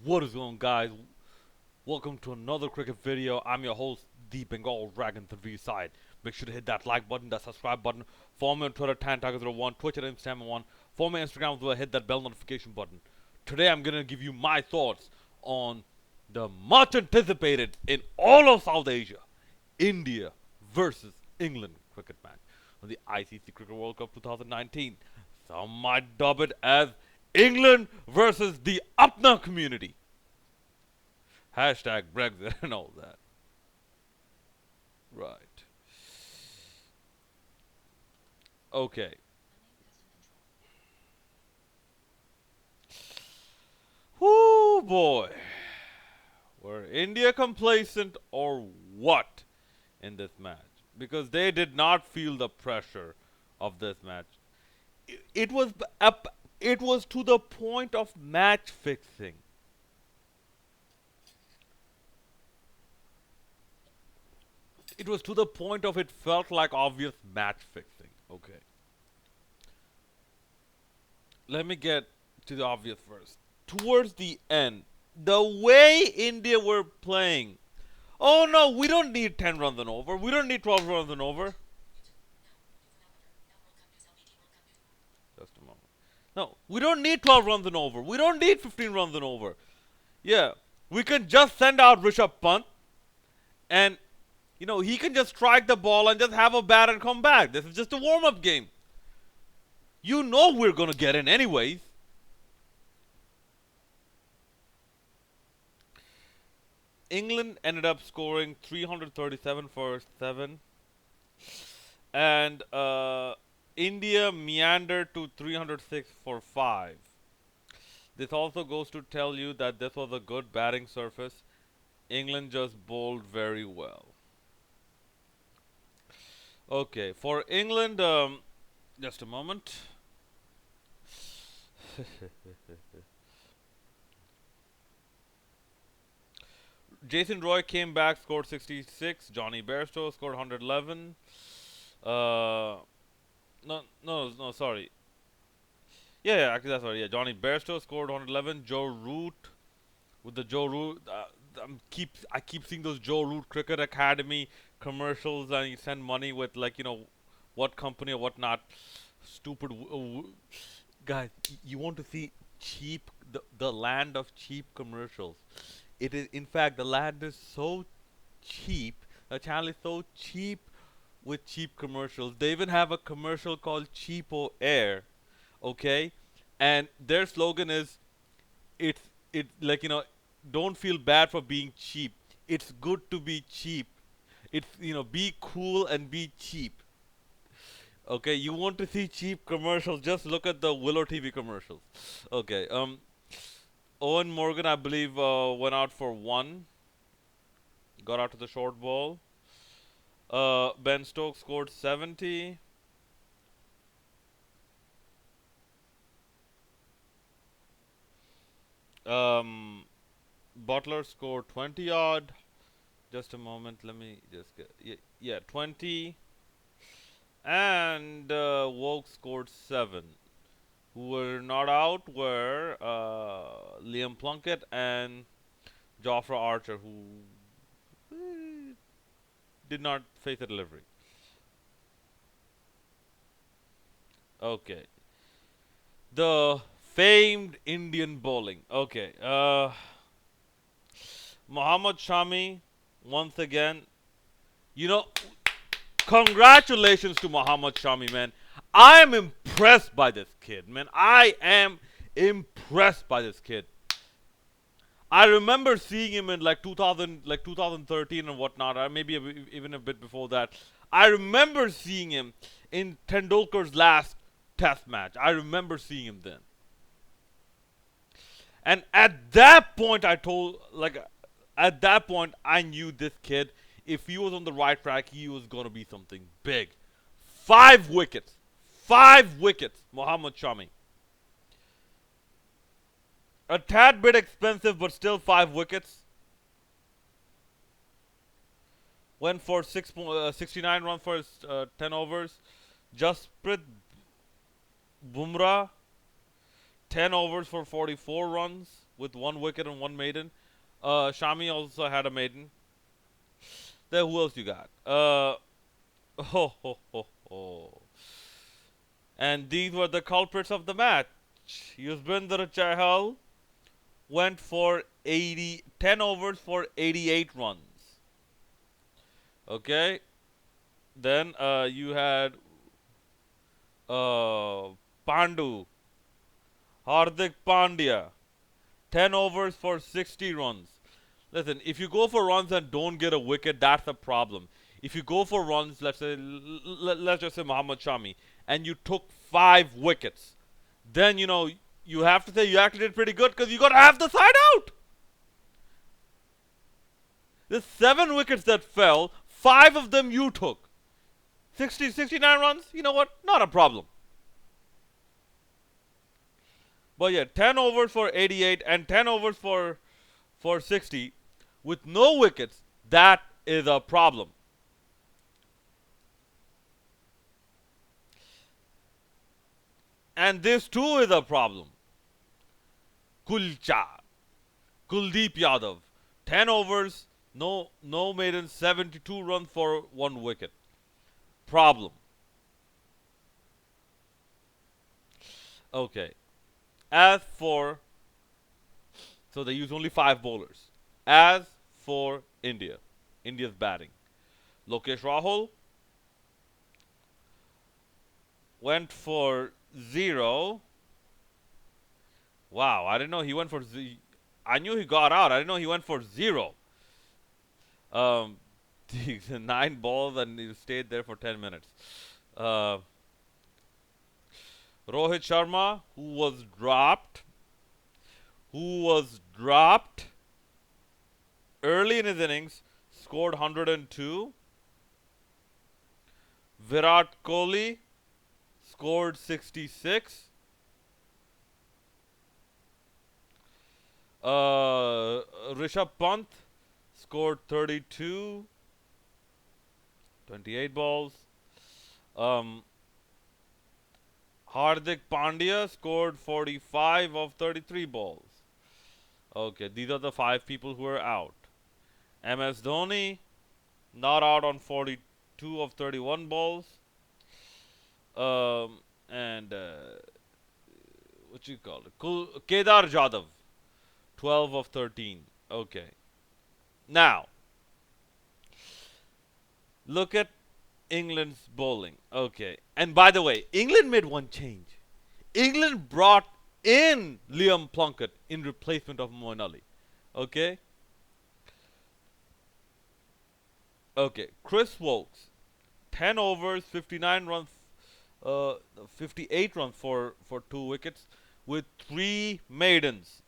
What is going on, guys? Welcome to another cricket video. I'm your host, the Bengal Dragon TV side. Make sure to hit that like button, that subscribe button. Follow me on Twitter, TanTiger01, Twitch at Instagram1. Follow me on Instagram as well, hit that bell notification button. Today I'm gonna give you my thoughts on the much anticipated in all of South Asia, India versus England cricket match on the ICC Cricket World Cup 2019. Some might dub it as England versus the Apna community. Hashtag Brexit and all that. Right. Okay. Whoo boy. Were India complacent or what in this match? Because they did not feel the pressure of this match. It was up. It was to the point of match fixing. It was to the point of it felt like obvious match fixing. Okay. Let me get to the obvious first. Towards the end, the way India were playing. Oh no, we don't need 10 runs and over. We don't need 12 runs and over. Just a moment. No, we don't need 12 runs and over. We don't need 15 runs and over. Yeah, we can just send out Rishabh Pant and he can just strike the ball and just have a bat and come back. This is just a warm-up game. You know we're gonna get in anyways. England ended up scoring 337 for 7. And India meandered to 306 for 5. This also goes to tell you that this was a good batting surface. England just bowled very well. Okay, for England, just a moment. Jason Roy came back, scored 66. Johnny Bairstow scored 111. No, sorry. Yeah, actually that's right. Yeah, Johnny Bairstow scored 111. Joe Root with the Joe Root. I keep seeing those Joe Root Cricket Academy commercials, and you send money with what company or what not. Stupid guys. You want to see cheap the land of cheap commercials. It is, in fact, the land is so cheap. The channel is so cheap with cheap commercials. They even have a commercial called Cheapo Air, okay? And their slogan is, it's like don't feel bad for being cheap. It's good to be cheap. It's be cool and be cheap. Okay, you want to see cheap commercials? Just look at the Willow TV commercials. Okay, Owen Morgan, I believe, went out for 1. Got out to the short ball. Ben Stokes scored 70. Butler scored 20 odd. Just a moment. Let me just get. Yeah, 20. And Woke scored 7. Who were not out were Liam Plunkett and Jofra Archer, who did not face a delivery. Okay. The famed Indian bowling. Okay. Muhammad Shami, once again. You know, Congratulations to Muhammad Shami, man. I am impressed by this kid, man. I am impressed by this kid. I remember seeing him in like 2013 and whatnot, or maybe even a bit before that. I remember seeing him in Tendulkar's last Test match. I remember seeing him then. And at that point, at that point, I knew this kid, if he was on the right track, he was going to be something big. 5 wickets. 5 wickets, Muhammad Shami. A tad bit expensive, but still 5 wickets. Went for 69 runs for his 10 overs. Jasprit Bumrah, 10 overs for 44 runs with 1 wicket and 1 maiden. Shami also had a maiden. Then who else you got? Ho ho ho ho. And these were the culprits of the match. Yuzvendra Chahal went for 10 overs for 88 runs. Okay. Then you had Pandu, Hardik Pandya, 10 overs for 60 runs. Listen, if you go for runs and don't get a wicket, that's a problem. If you go for runs, let's just say Muhammad Shami, and you took 5 wickets, then you have to say you actually did pretty good because you got half the side out. There's 7 wickets that fell, 5 of them you took. 69 runs, you know what? Not a problem. But yeah, 10 overs for 88 and 10 overs for 60 with no wickets, that is a problem. And this too is a problem. Kulcha, Kuldeep Yadav, 10 overs, no maiden, 72 runs for 1 wicket. Problem. Okay. As for, so they use only 5 bowlers. As for India's batting, Lokesh Rahul went for 0. Wow, I didn't know he went for I knew he got out. I didn't know he went for 0. 9 balls and he stayed there for 10 minutes. Rohit Sharma, who was dropped early in his innings, scored 102. Virat Kohli scored 66. Rishabh Pant scored 32. 28 balls. Hardik Pandya scored 45 of 33 balls. Okay, these are the 5 people who are out. MS Dhoni not out on 42 of 31 balls. And what you call it? Kedar Jadhav, 12 of 13. Okay. Now, look at England's bowling. Okay. And by the way, England made one change. England brought in Liam Plunkett in replacement of Moeen Ali. Okay. Okay. Chris Wokes, 10 overs, 59 runs, 58 runs for 2 wickets with 3 maidens.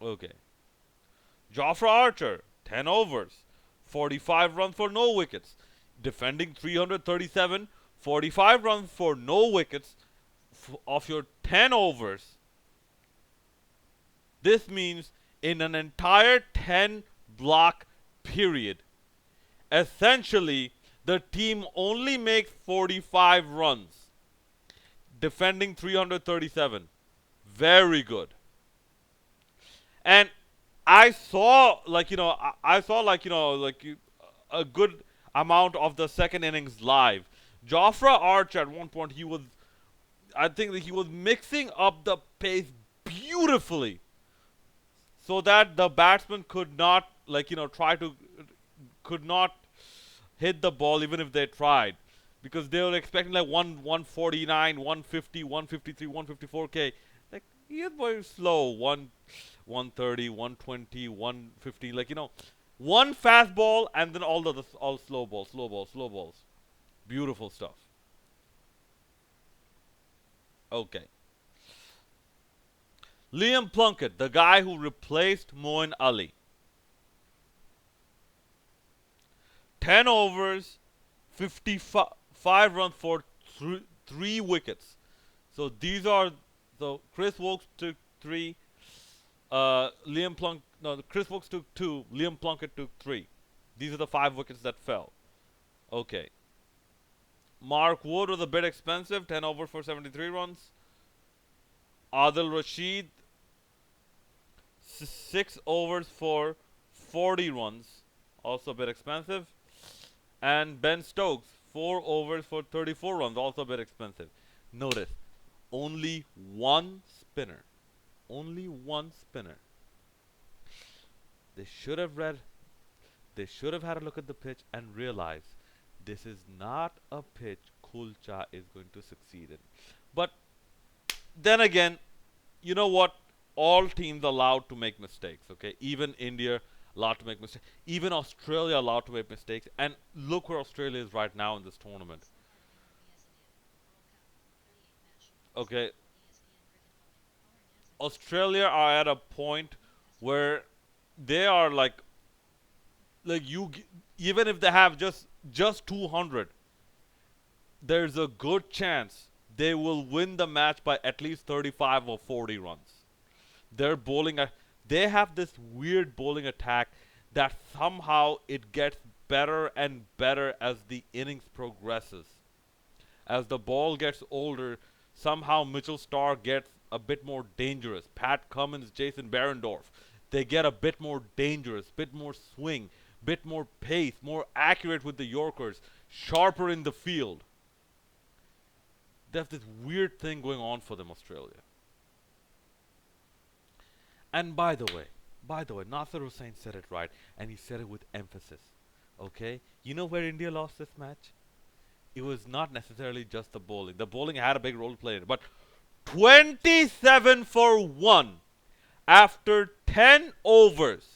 Okay. Jofra Archer, 10 overs, 45 runs for no wickets. Defending 337, 45 runs for no wickets of your 10 overs. This means in an entire 10 block period, essentially the team only makes 45 runs. Defending 337. Very good. And I saw a good amount of the second innings live. Jofra Archer at one point I think that he was mixing up the pace beautifully so that the batsman could not could not hit the ball even if they tried, because they were expecting like 149, 150, 153, 154k. Like he is very slow, 130, 120, 150, one fast ball and then all slow balls. Beautiful stuff. Okay. Liam Plunkett, the guy who replaced Moeen Ali. 10 overs, 55 runs for 3 wickets. So these are, Chris Wokes took 3, Chris Wokes took 2, Liam Plunkett took 3. These are the 5 wickets that fell. Okay. Mark Wood was a bit expensive, 10 overs for 73 runs. Adil Rashid six overs for 40 runs, also a bit expensive. And Ben Stokes, 4 overs for 34 runs, also a bit expensive. Notice, only one spinner. Only one spinner. They should have read, they should have had a look at the pitch and realized this is not a pitch Kulcha is going to succeed in. But then again, you know what? All teams allowed to make mistakes, okay? Even India allowed to make mistakes. Even Australia allowed to make mistakes. And look where Australia is right now in this tournament. Okay, Australia are at a point where they are like even if they have just 200, there's a good chance they will win the match by at least 35 or 40 runs. Their bowling, they have this weird bowling attack that somehow it gets better and better as the innings progresses. As the ball gets older, somehow Mitchell Starc gets a bit more dangerous. Pat Cummins, Jason Behrendorff, they get a bit more dangerous, bit more swing, bit more pace, more accurate with the Yorkers, sharper in the field. They have this weird thing going on for them, Australia. And by the way, Nasser Hussain said it right, and he said it with emphasis. Okay? You know where India lost this match? It was not necessarily just the bowling. The bowling had a big role to play in it, but 27 for 1 after 10 overs,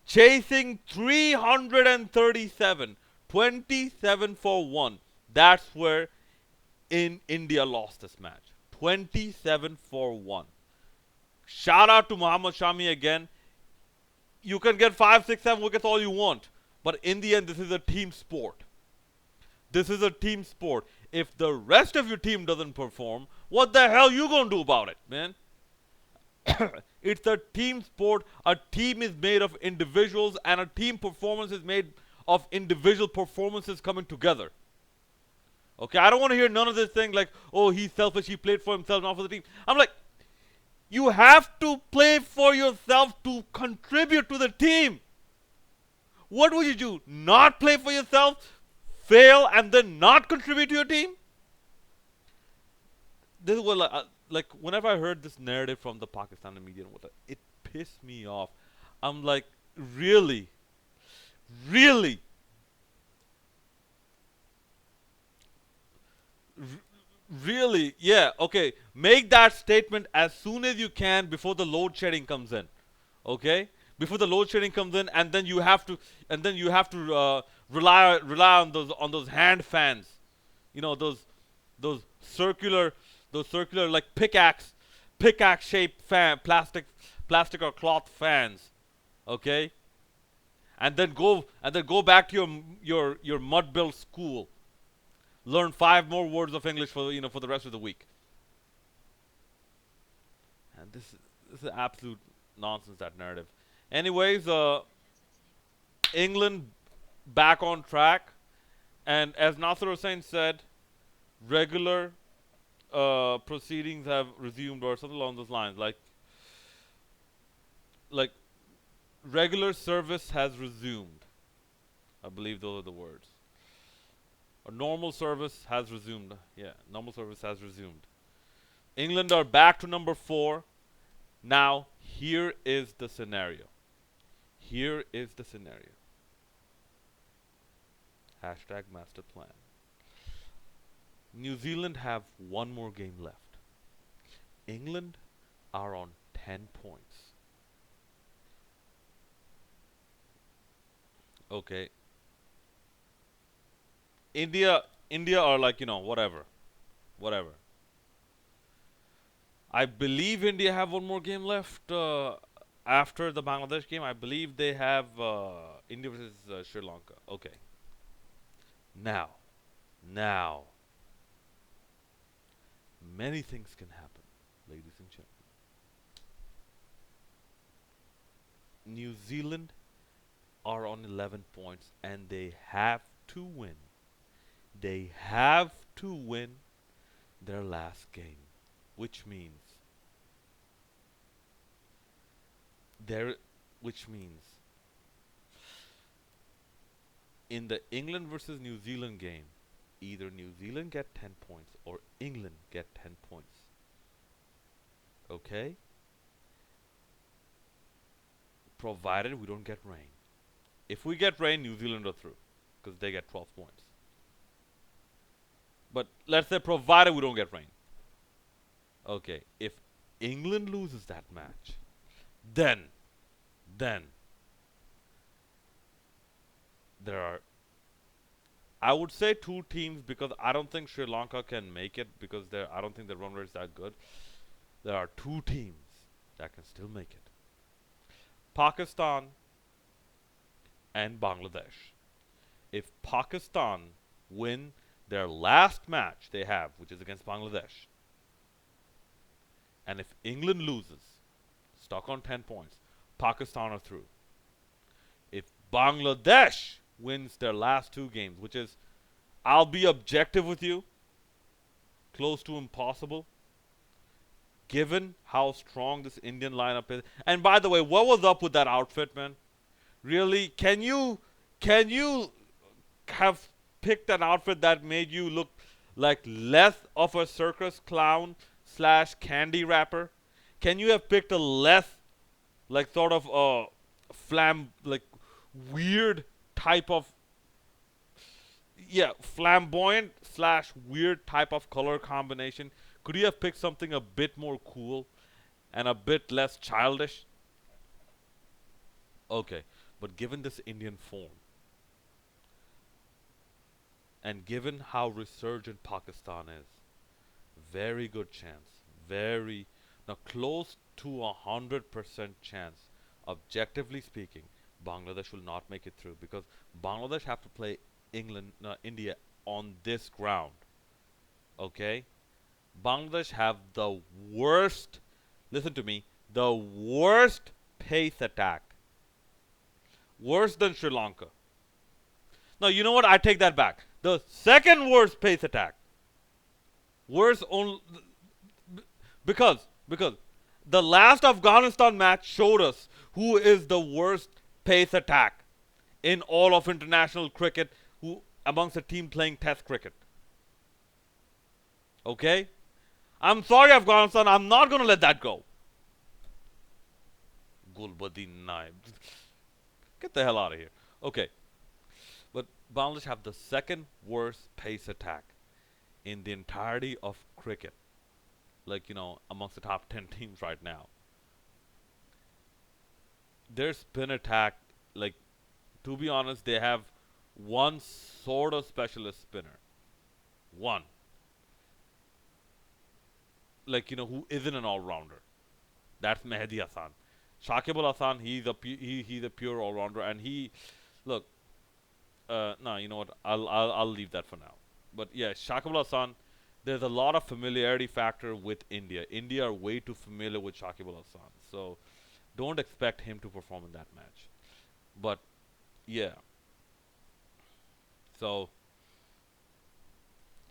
chasing 337, 27 for 1. That's where in India lost this match. 27 for 1. Shout out to Muhammad Shami again. You can get 5, 6, 7 wickets all you want, but in the end, this is a team sport. This is a team sport. If the rest of your team doesn't perform, what the hell you gonna do about it, man? It's a team sport. A team is made of individuals, and a team performance is made of individual performances coming together. Okay, I don't want to hear none of this thing like, oh, he's selfish, he played for himself, not for the team. I'm like, you have to play for yourself to contribute to the team. What would you do? Not play for yourself, fail, and then not contribute to your team? This is what like whenever I heard this narrative from the Pakistani media and whatnot, it pissed me off. I'm like, really, really, really, yeah, okay. Make that statement as soon as you can before the load shedding comes in. Okay, before the load shedding comes in, and then you have to rely on those hand fans. You know those circular like pickaxe shaped plastic or cloth fans. Okay, and then go back to your mud built school. Learn 5 more words of English for for the rest of the week. And this is absolute nonsense, that narrative. Anyways, England back on track, and as Nasser Hussain said, regular proceedings have resumed, or something along those lines. Like regular service has resumed. I believe those are the words. Or normal service has resumed. Yeah, normal service has resumed. England are back to number 4. Now, here is the scenario. Here is the scenario. Hashtag master plan. New Zealand have one more game left. England are on 10 points. Okay. India are like, whatever. Whatever. I believe India have one more game left after the Bangladesh game. I believe they have India versus Sri Lanka. Okay. Now, now, many things can happen, ladies and gentlemen. New Zealand are on 11 points and they have to win. They have to win their last game, which means there, which means in the England versus New Zealand game, either New Zealand get 10 points or England get 10 points. Okay? Provided we don't get rain. If we get rain, New Zealand are through because they get 12 points. But let's say provided we don't get rain. Okay, if England loses that match, then then there are, I would say, two teams because I don't think Sri Lanka can make it because I don't think the run rate is that good. There are two teams that can still make it. Pakistan and Bangladesh. If Pakistan win their last match they have, which is against Bangladesh, and if England loses, stuck on 10 points, Pakistan are through. If Bangladesh wins their last two games, which is, I'll be objective with you, close to impossible, given how strong this Indian lineup is. And by the way, what was up with that outfit, man? Really, can you have picked an outfit that made you look like less of a circus clown slash candy wrapper? Can you have picked a less like sort of a like weird type of, yeah, flamboyant slash weird type of color combination? Could you have picked something a bit more cool and a bit less childish? Okay, but given this Indian form and given how resurgent Pakistan is, very good chance, very, now close to 100% chance, objectively speaking, Bangladesh will not make it through because Bangladesh have to play India on this ground. Okay, Bangladesh have the worst. Listen to me, the worst pace attack, worse than Sri Lanka. Now you know what? I take that back. The second worst pace attack, worse only because the last Afghanistan match showed us who is the worst pace attack in all of international cricket, who amongst a team playing test cricket. Okay? I'm sorry, Afghanistan, I'm not gonna let that go. Gulbadi Naib. Get the hell out of here. Okay. But Bangladesh have the second worst pace attack in the entirety of cricket. Like, amongst the top 10 teams right now. Their spin attack, like, to be honest, they have one sort of specialist spinner. One. Like, who isn't an all-rounder. That's Mehdi Hasan. Shakib Al Hasan, he's a pure all-rounder, and look, no, you know what? I'll leave that for now. But yeah, Shakib Al Hasan, there's a lot of familiarity factor with India. India are way too familiar with Shakib Al Hasan, so don't expect him to perform in that match. But yeah, so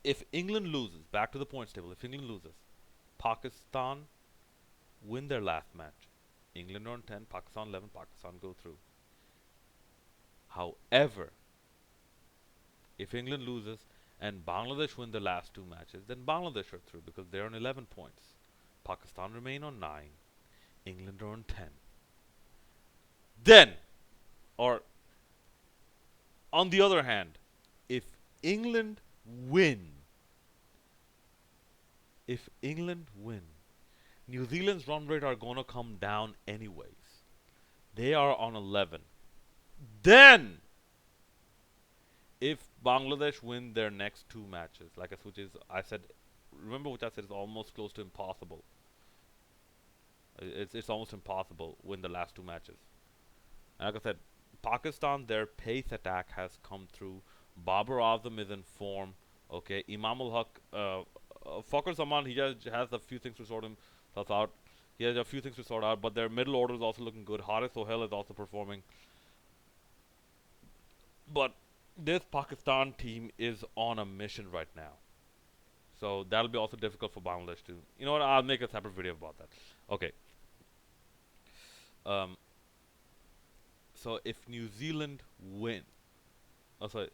if England loses, back to the points table. If England loses, Pakistan win their last match. England on 10, Pakistan 11. Pakistan go through. However, if England loses and Bangladesh win the last two matches, then Bangladesh are through because they're on 11 points. Pakistan remain on 9. England are on 10. Then, or on the other hand, if England win, New Zealand's run rate are going to come down anyways. They are on 11. Then, if Bangladesh win their next two matches, remember which I said is almost close to impossible. It's almost impossible win the last two matches. And like I said, Pakistan, their pace attack has come through. Babar Azam is in form. Okay, Imam ul Haq, Fakhar Zaman, he just has a few things to sort himself out. He has a few things to sort out, but their middle order is also looking good. Haris Sohail is also performing. But this Pakistan team is on a mission right now. So that'll be also difficult for Bangladesh to. You know what? I'll make a separate video about that. Okay. Um, so if New Zealand win, oh sorry,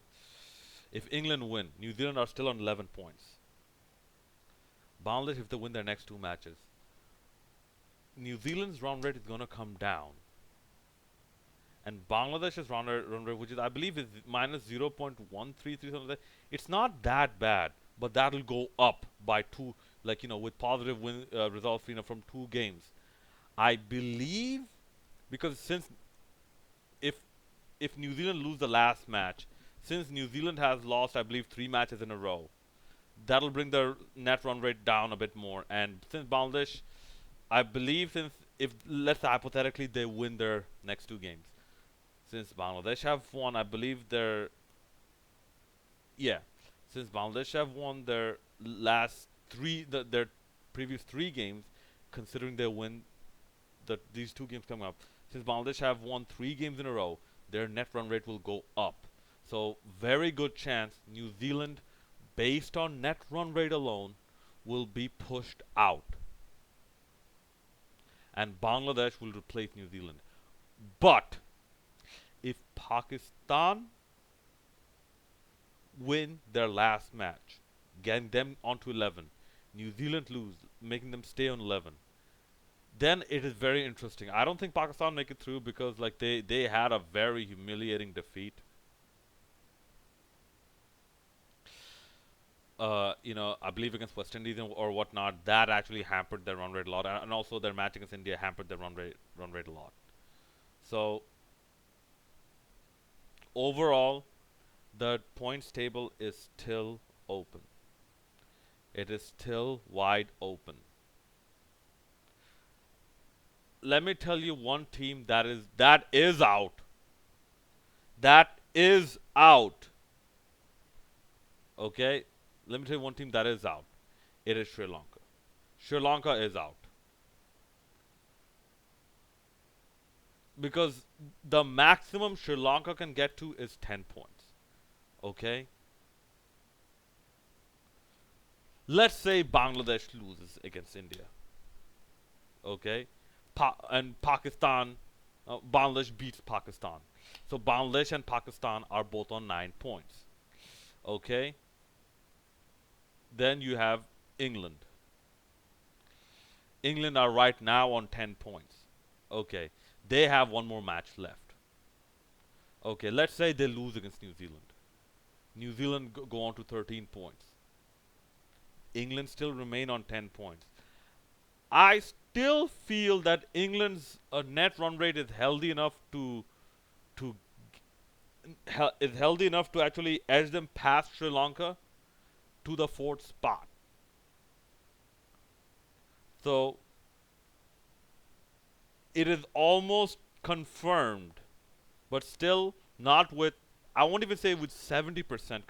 if England win, New Zealand are still on 11 points. Bangladesh, if they win their next two matches, New Zealand's run rate is gonna come down, and Bangladesh's run rate, which is I believe is minus 0.133 something like that. It's not that bad, but that'll go up by two, like with positive win results, from two games. I believe because since if if New Zealand lose the last match, since New Zealand has lost, I believe, three matches in a row, that'll bring their net run rate down a bit more. And since Bangladesh, I believe, since if let's say hypothetically they win their next two games, since Bangladesh have won, I believe yeah, since Bangladesh have won their last three, their previous three games, considering they win these two games coming up, since Bangladesh have won three games in a row, their net run rate will go up. So very good chance New Zealand, based on net run rate alone, will be pushed out, and Bangladesh will replace New Zealand. But if Pakistan win their last match, getting them onto 11, New Zealand lose, making them stay on 11, then it is very interesting. I don't think Pakistan make it through because like they had a very humiliating defeat. I believe against West Indies or whatnot. That actually hampered their run rate a lot, and also their match against India hampered their run rate a lot. So overall, the points table is still open. It is still wide open. Let me tell you one team that is out. That is out. Okay? Let me tell you one team that is out. It is Sri Lanka. Sri Lanka is out. Because the maximum Sri Lanka can get to is 10 points. Okay? Let's say Bangladesh loses against India. Okay? And Pakistan, Bangladesh beats Pakistan. So Bangladesh and Pakistan are both on 9 points. Okay? Then you have England. England are right now on 10 points. Okay. They have one more match left. Okay, let's say they lose against New Zealand. New Zealand go on to 13 points. England still remain on 10 points. I still feel that England's net run rate is healthy enough to is healthy enough to actually edge them past Sri Lanka to the fourth spot. So it is almost confirmed, but still not with. I won't even say with 70%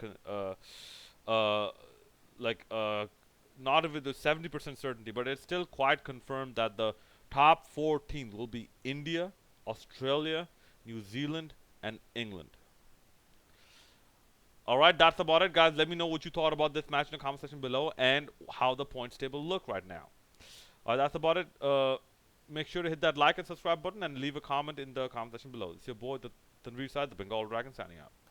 uh, like not with the 70% certainty, but it's still quite confirmed that the top four teams will be India, Australia, New Zealand, and England. All right, that's about it, guys. Let me know what you thought about this match in the comment section below and how the points table look right now. All right, that's about it. Make sure to hit that like and subscribe button and leave a comment in the comment section below. It's your boy, the Tanveer Side, the Bengal Dragon, signing out.